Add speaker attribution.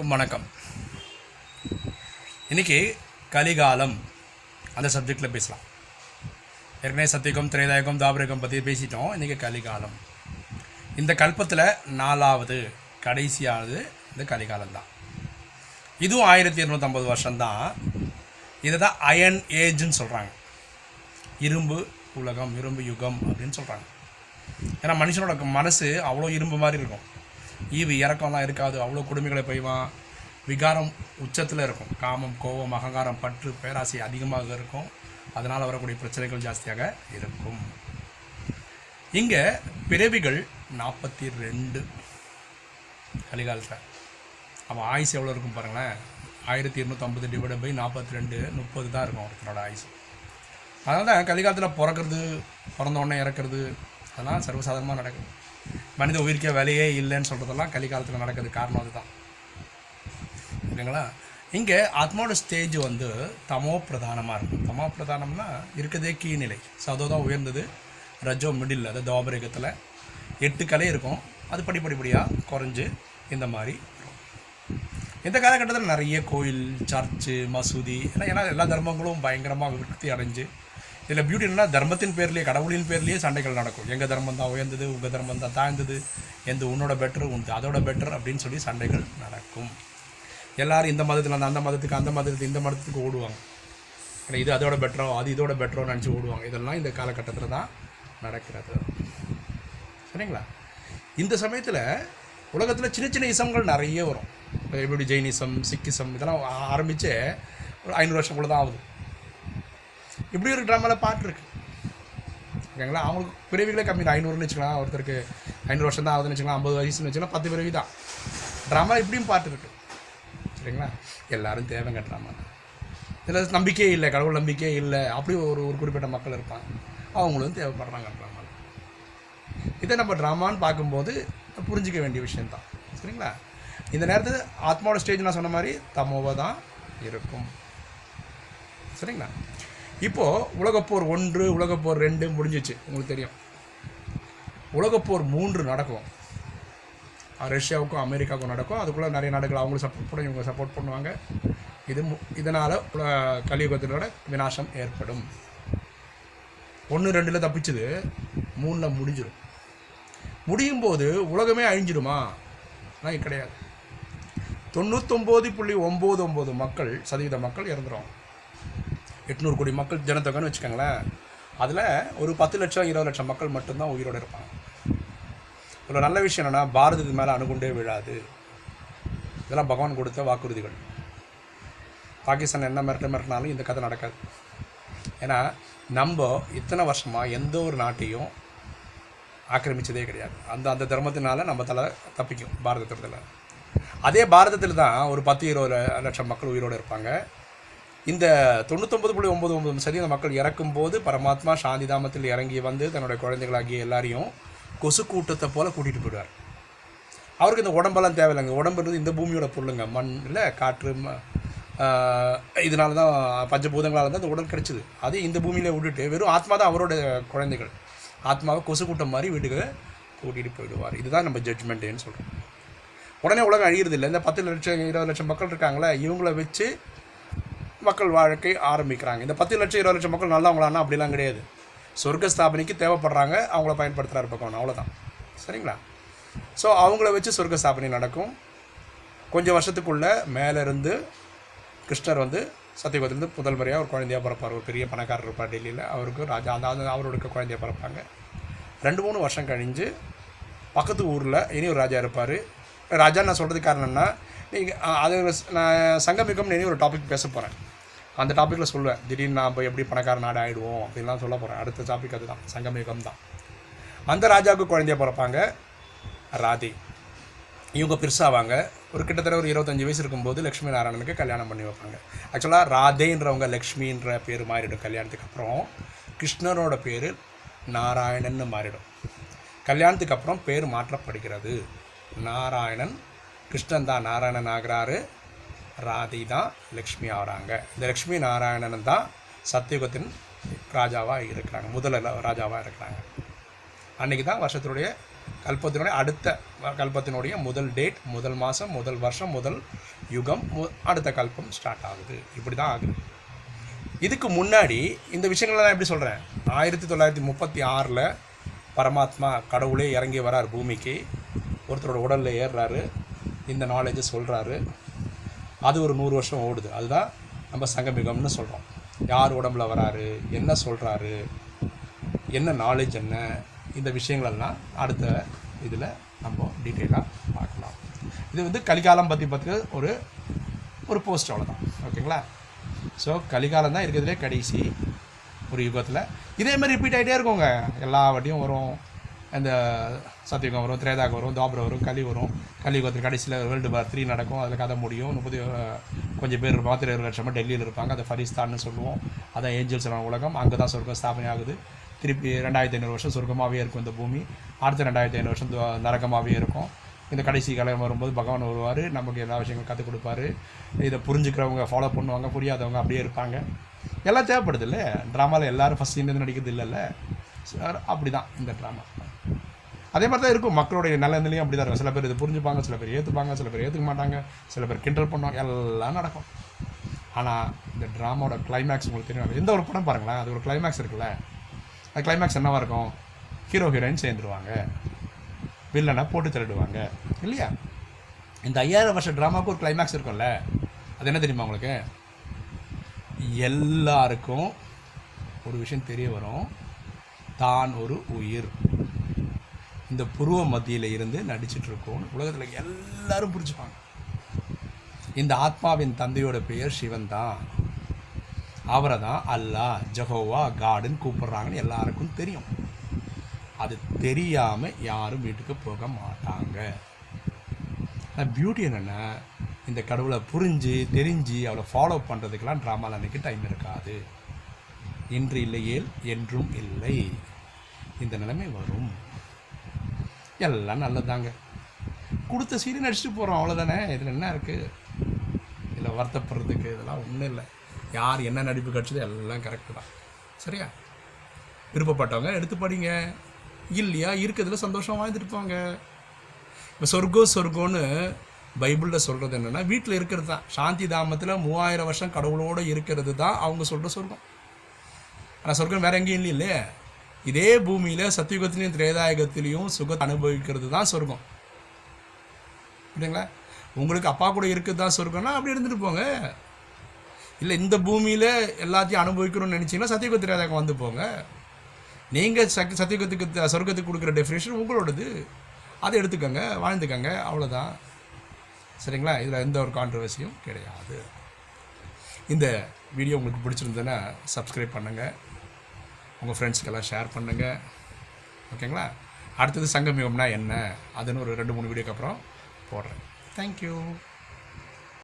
Speaker 1: வணக்கம். இன்றைக்கி கலிகாலம் அந்த சப்ஜெக்டில் பேசலாம். ஏற்கனவே சத்தியுகம், திரேதாயுகம், தாபரயுகம் பற்றி பேசிட்டோம். இன்றைக்கி கலிகாலம். இந்த கல்பத்தில் 4வது கடைசியானது இந்த கலிகாலம் தான். இதுவும் 1250 வருஷம்தான். இதை தான் அயன் ஏஜ்னு சொல்கிறாங்க. இரும்பு உலகம், இரும்பு யுகம் அப்படின்னு சொல்கிறாங்க. ஏன்னா மனுஷனோட மனசு அவ்வளோ இரும்பு மாதிரி இருக்கும். ஈவு இறக்கம்லாம் இருக்காது. அவ்வளோ கொடுமைகளை பெய்வான். விகாரம் உச்சத்தில் இருக்கும். காமம், கோபம், அகங்காரம், பற்று, பேராசை அதிகமாக இருக்கும். அதனால் வரக்கூடிய பிரச்சனைகள் ஜாஸ்தியாக இருக்கும். இங்கே பிறவிகள் 42 கலிகாலத்தில். அப்போ ஆயுசு எவ்வளோ இருக்கும் பாருங்களேன். 1250 டிவைட் பை 42, 30 தான் இருக்கும் ஒருத்தனோட ஆயுசு. அதனால தான் கலிகாலத்தில் பிறந்தோடனே இறக்குறது அதெல்லாம் சர்வசாதாரணமாக நடக்குது. மனித உயிர்க்கே வேலையே இல்லைன்னு சொல்கிறதெல்லாம் கலிகாலத்தில் நடக்குது. காரணம் அதுதான். ஓகேங்களா? இங்கே ஆத்மாவோட ஸ்டேஜ் தமோ பிரதானமாக இருக்கும். தமோ பிரதானம்னா இருக்கிறதே கீழ்நிலை. சதோ தான் உயர்ந்தது. ரஜோ மிடில், அதாவது தாபரயுகத்தில் 8 கலை இருக்கும். அது படிப்படியாக குறைஞ்சு இந்த மாதிரி இருக்கும். இந்த காலகட்டத்தில் நிறைய கோயில், சர்ச்சு, மசூதி ஏன்னா எல்லா தர்மங்களும் பயங்கரமாக விருத்தி அடைஞ்சு, இதில் பியூட்டி என்னன்னா தர்மத்தின் பேர்லேயே, கடவுளின் பேர்லேயே சண்டைகள் நடக்கும். எங்கள் தர்மம் தான் உயர்ந்தது, உங்கள் தர்மம் தான் தாழ்ந்தது, உன்னோட பெட்ரு அதோட பெட்டர் அப்படின்னு சொல்லி சண்டைகள் நடக்கும். எல்லோரும் இந்த மதத்தில் அந்த மதத்துக்கு, அந்த மதத்துக்கு இந்த மதத்துக்கு ஓடுவாங்க. ஏன்னா இது அதோட பெட்டரோ, அது இதோட பெட்டரோ நினச்சி ஓடுவாங்க. இதெல்லாம் இந்த காலகட்டத்தில் தான் நடக்கிறது. சரிங்களா? இந்த சமயத்தில் உலகத்தில் சின்ன சின்ன இசம்கள் நிறைய வரும். எப்படி ஜெயினிசம், சிக்கிசம் இதெல்லாம் ஆரம்பித்து ஒரு 500 வருஷம் கூட தான் ஆகுது. இப்படி ஒரு ட்ராமாவில் பாட்டு இருக்குது. ஓகேங்களா? அவங்களுக்கு பிறவிகளே கம்மி தான். 500ன்னு வச்சுக்கலாம். ஒருத்தருக்கு 500 வருஷம் தான் ஆகுதுன்னு வச்சுக்கலாம். 50 வயசுன்னு வச்சுக்கலாம். 10 பிறவி தான். ட்ராமா இப்படியும் பாட்டு இருக்குது. சரிங்களா? எல்லோரும் தேவைங்க ட்ராமா. இதில் நம்பிக்கையே இல்லை, கடவுள் நம்பிக்கையே இல்லை, அப்படி ஒரு குறிப்பிட்ட மக்கள் இருப்பாங்க. அவங்களும் தேவைப்படுறாங்க ட்ராமாவில். இதை நம்ம ட்ராமான்னு பார்க்கும்போது புரிஞ்சிக்க வேண்டிய விஷயந்தான். சரிங்களா? இந்த நேரத்தில் ஆத்மாவோட ஸ்டேஜ் நான் சொன்ன மாதிரி தமோவாக தான் இருக்கும். சரிங்களா? இப்போது உலகப்போர் 1, உலகப்போர் 2 முடிஞ்சிச்சு. உங்களுக்கு தெரியும். உலகப்போர் 3 நடக்கும். ரஷ்யாவுக்கும் அமெரிக்காவுக்கும் நடக்கும். அதுக்குள்ளே நிறைய நாடுகள் அவங்களும் சப்போர்ட் பண்ண, இவங்க சப்போர்ட் பண்ணுவாங்க. இதனால் கலியுகத்தினோட விநாசம் ஏற்படும். 1, 2 தப்பிச்சது, 3 முடிஞ்சிடும். முடியும் போது உலகமே அழிஞ்சிடுமா? ஆனால் கிடையாது. 99.99 சதவீத மக்கள் இறந்துடும். 800 கோடி மக்கள் ஜனத்தொகைன்னு வச்சுக்கோங்களேன். அதில் ஒரு 10 லட்சம் 20 லட்சம் மக்கள் மட்டும்தான் உயிரோடு இருப்பாங்க. ஒரு நல்ல விஷயம் என்னென்னா, பாரதத்துக்கு மேலே அணுகுண்டே விழாது. இதெல்லாம் பகவான் கொடுத்த வாக்குறுதிகள். பாகிஸ்தான் என்ன மிரட்டினாலும் இந்த கதை நடக்காது. ஏன்னா நம்ம இத்தனை வருஷமாக எந்த ஒரு நாட்டையும் ஆக்கிரமித்ததே கிடையாது. அந்த தர்மத்தினால நம்ம தப்பிக்கும் பாரதத்தில். அதே பாரதத்தில் தான் ஒரு 10-20 லட்சம் மக்கள் உயிரோடு இருப்பாங்க. இந்த 99.99 சதவீத மக்கள் இறக்கும்போது பரமாத்மா சாந்தி தாமத்தில் இறங்கி தன்னுடைய குழந்தைகளாகிய எல்லாரையும் கொசு கூட்டத்தை போல் கூட்டிகிட்டு போயிடுவார். அவருக்கு இந்த உடம்பெல்லாம் தேவையில்லைங்க. உடம்புன்றது இந்த பூமியோட பொருளுங்க. மண் இல்லை, காற்று, இதனால தான் பஞ்சபூதங்களால் தான் இந்த உடல் கிடச்சிது. அதே இந்த பூமியில் விட்டுட்டு வெறும் ஆத்மா தான் அவரோட குழந்தைகள். ஆத்மாவை கொசு கூட்டம் மாதிரி வீட்டுக்கு கூட்டிகிட்டு போயிடுவார். இதுதான் நம்ம ஜட்ஜ்மெண்ட்டுன்னு சொல்கிறோம். உடனே உலகம் அழியிறது இல்லை. இந்த 10 லட்சம் 20 லட்சம் மக்கள் இருக்காங்களே, இவங்கள வச்சு மக்கள் வாழ்க்கை ஆரம்பிக்கிறாங்க. இந்த 10 லட்சம் 20 லட்சம் மக்கள் நல்லவங்களான்னா அப்படிலாம் கிடையாது. சொர்க்க ஸ்தாபனைக்கு தேவைப்படுறாங்க, அவங்கள பயன்படுத்துகிறாரு பகவான், அவ்வளோதான். சரிங்களா? ஸோ அவங்கள வச்சு சொர்க்க ஸ்தாபனை நடக்கும். கொஞ்சம் வருஷத்துக்குள்ளே மேலேருந்து கிருஷ்ணர் சத்தியுகத்திலேருந்து முதல் முறையாக ஒரு குழந்தையாக பிறப்பார். ஒரு பெரிய பணக்காரர் இருப்பார் டெல்லியில். அவருக்கு ராஜா, அந்த அவரோட குழந்தையாக பிறப்பாங்க. 2-3 வருஷம் கழிஞ்சு பக்கத்து ஊரில் இனி ஒரு ராஜா இருப்பார். ராஜா நான் சொல்கிறதுக்கு காரணம்னா, நீங்கள் அது நான் சங்கமிகம்னு இனி ஒரு டாபிக் பேச போகிறேன். அந்த டாப்பிக்கில் சொல்லுவேன். திடீர்னு நான் எப்படி பணக்கார நாடு ஆகிடுவோம் அப்படின்லாம் சொல்ல போகிறேன். அடுத்த டாபிக் அது தான், சங்கமிகம் தான். அந்த ராஜாவுக்கு குழந்தையாக பிறப்பாங்க ராதே. இவங்க பெருசாவாங்க. ஒரு கிட்டத்தட்ட ஒரு 25 வயசு இருக்கும்போது லக்ஷ்மி நாராயணனுக்கு கல்யாணம் பண்ணி வைப்பாங்க. ஆக்சுவலாக ராதேன்றவங்க லக்ஷ்மின்ற பேர் மாறிடும். கல்யாணத்துக்கு அப்புறம் கிருஷ்ணனோட பேர் நாராயணன்னு மாறிடும். கல்யாணத்துக்கு அப்புறம் பேர் மாற்றப்படுகிறது. நாராயணன் கிருஷ்ணன் தான் நாராயணன் ஆகிறாரு. ராதை தான் லக்ஷ்மி ஆகிறாங்க. இந்த லக்ஷ்மி நாராயணன் தான் சத்தியுகத்தின் ராஜாவாக இருக்கிறாங்க, முதல்ல ராஜாவாக இருக்கிறாங்க. அன்றைக்கி தான் வருஷத்துடைய கல்பத்தினுடைய அடுத்த கல்பத்தினுடைய முதல் டேட், முதல் மாதம், முதல் வருஷம், முதல் யுகம், அடுத்த கல்பம் ஸ்டார்ட் ஆகுது. இப்படி தான் ஆகுது. இதுக்கு முன்னாடி இந்த விஷயங்கள்லாம் நான் எப்படி சொல்கிறேன், 1936 பரமாத்மா கடவுளே இறங்கி வரார் பூமிக்கு, ஒருத்தரோட உடலில் ஏறுறாரு, இந்த நாலேஜை சொல்கிறாரு. அது ஒரு 100 வருஷம் ஓடுது. அதுதான் நம்ம சங்கமிகம்னு சொல்கிறோம். யார் உடம்புல வராரு, என்ன சொல்கிறாரு, என்ன நாலேஜ், என்ன இந்த விஷயங்களெல்லாம் அடுத்த இதில் நம்ம டீட்டெயிலாக பார்க்கலாம். இது கலிகாலம் பற்றி ஒரு போஸ்ட், அவ்வளோதான். ஓகேங்களா? ஸோ கலிகாலம் தான் இருக்கிறதுலே கடைசி ஒரு யுகத்தில். இதே மாதிரி ரிப்பீட் ஆகிட்டே இருக்குங்க. எல்லா வாட்டியும் வரும். இந்த சத்தியுகம் வரும், திரேதாகம் வரும், துவாபரம் வரும், கலி வரும். கலியுகத்தில் கடைசியில் World War 3 நடக்கும். அதில் கதை முடியும். கொஞ்சம் பேர் 20 லட்சமாக டெல்லியில் இருப்பாங்க. அதை ஃபரிஸ்தான்னு சொல்லுவோம். அதான் ஏஞ்சல்ஸான உலகம். அங்கே தான் சொர்க்கம் ஸ்தாபனை ஆகுது. திருப்பி 2500 வருஷம் சொர்க்கமாகவே இருக்கும் இந்த பூமி. அடுத்த 2500 வருஷம் நரகமாகவே இருக்கும். இந்த கடைசி காலம் வரும்போது பகவான் வருவார், நமக்கு எல்லா விஷயங்களும் கற்றுக் கொடுப்பாரு. இதை புரிஞ்சுக்கிறவங்க ஃபாலோ பண்ணுவாங்க, புரியாதவங்க அப்படியே இருப்பாங்க. எல்லாம் தேவைப்படுது இல்லை? ட்ராமாவில் எல்லோரும் ஃபஸ்ட் சீன் நடிக்கிறது இல்லைல்ல. அப்படி தான் இந்த ட்ராமா. அதே மாதிரி தான் இருக்கும். மக்களுடைய நிலையிலையும் அப்படி தான் இருக்கும். சில பேர் இது புரிஞ்சுப்பாங்க, சில பேர் ஏற்றுப்பாங்க, சில பேர் ஏற்றுக்க மாட்டாங்க, சில பேர் கிண்டல் பண்ணுவாங்க, எல்லாம் நடக்கும். ஆனால் இந்த ட்ராமாவோட கிளைமேக்ஸ் உங்களுக்கு தெரியும். எந்த ஒரு படம் பாருங்களேன், அது ஒரு கிளைமேக்ஸ் இருக்குல்ல. அந்த கிளைமேக்ஸ் என்னவாக இருக்கும்? ஹீரோ ஹீரோயின் சேர்ந்துருவாங்க, வில்லனை போட்டு தள்ளிடுவாங்க இல்லையா? இந்த 5000 வருஷம் ட்ராமாவுக்கு ஒரு கிளைமேக்ஸ் இருக்கும்ல. அது என்ன தெரியுமா உங்களுக்கு? எல்லாருக்கும் ஒரு விஷயம் தெரிய வரும், தான் ஒரு உயிர் இந்த புருவ மத்தியில் இருந்து நடிச்சிட்ருக்கோம். உலகத்தில் எல்லாரும் புரிஞ்சுப்பாங்க. இந்த ஆத்மாவின் தந்தையோட பெயர் சிவன் தான். அவரை தான் அல்லாஹ், ஜஹோவா, காடுன்னு கூப்பிட்றாங்கன்னு எல்லாருக்கும் தெரியும். அது தெரியாமல் யாரும் வீட்டுக்கு போக மாட்டாங்க. ஆனால் பியூட்டி என்னென்னா, இந்த கடவுளை புரிஞ்சு தெரிஞ்சு அவளை ஃபாலோ பண்ணுறதுக்கெல்லாம் ட்ராமாவில் அன்றைக்கி டைம் இருக்காது. இன்று இல்லையேல் என்றும் இல்லை. இந்த நிலைமை வரும். எல்லாம் நல்லதாங்க. கொடுத்த சீரி நடிச்சுட்டு போகிறோம், அவ்வளோதானே. இதில் என்ன இருக்குது? இதில் வருத்தப்படுறதுக்கு இதெல்லாம் ஒன்றும் இல்லை. யார் என்ன நடிப்பு கிடச்சது எல்லாம் கரெக்டு தான். சரியா? விருப்பப்பட்டவங்க எடுத்து படிங்க, இல்லையா இருக்கிறதுல சந்தோஷம் வாழ்ந்துட்டு போங்க. இப்போ சொர்க்கம்னு பைபிளில் சொல்கிறது என்னென்னா, வீட்டில் இருக்கிறது தான். சாந்தி தாமத்தில் 3000 வருஷம் கடவுளோடு இருக்கிறது தான் அவங்க சொல்கிற சொர்க்கம். ஆனால் சொர்க்கம் வேறு எங்கேயும் இல்லையே. இதே பூமியில் சத்தியுகத்திலையும் திரேதாயுகத்திலையும் சுகத்தை அனுபவிக்கிறது தான் சொர்க்கம். புரியுதுங்களா? உங்களுக்கு அப்பா கூட இருக்கிறது தான் சொர்க்கம்னா அப்படி இருந்துட்டு போங்க. இல்லை இந்த பூமியில் எல்லாத்தையும் அனுபவிக்கணும்னு நினச்சிங்கன்னா சத்தியுக திரேதாயுகம் வந்து போங்க. நீங்கள் சத்தியுகத்துக்கு சொர்க்கத்துக்கு கொடுக்குற டெஃபினேஷன் உங்களோடது, அதை எடுத்துக்கோங்க, வாழ்ந்துக்கங்க, அவ்வளோதான். சரிங்களா? இதில் எந்த ஒரு கான்ட்ரவர்சியும் கிடையாது. இந்த வீடியோ உங்களுக்கு பிடிச்சிருந்ததுன்னா சப்ஸ்கிரைப் பண்ணுங்கள், உங்கள் ஃப்ரெண்ட்ஸ்க்கெல்லாம் ஷேர் பண்ணுங்கள். ஓகேங்களா? அடுத்தது சங்கமிகம்னா என்ன, அதுன்னு ஒரு 2-3 வீடியோக்கு அப்புறம் போடுறேன். தேங்க்யூ.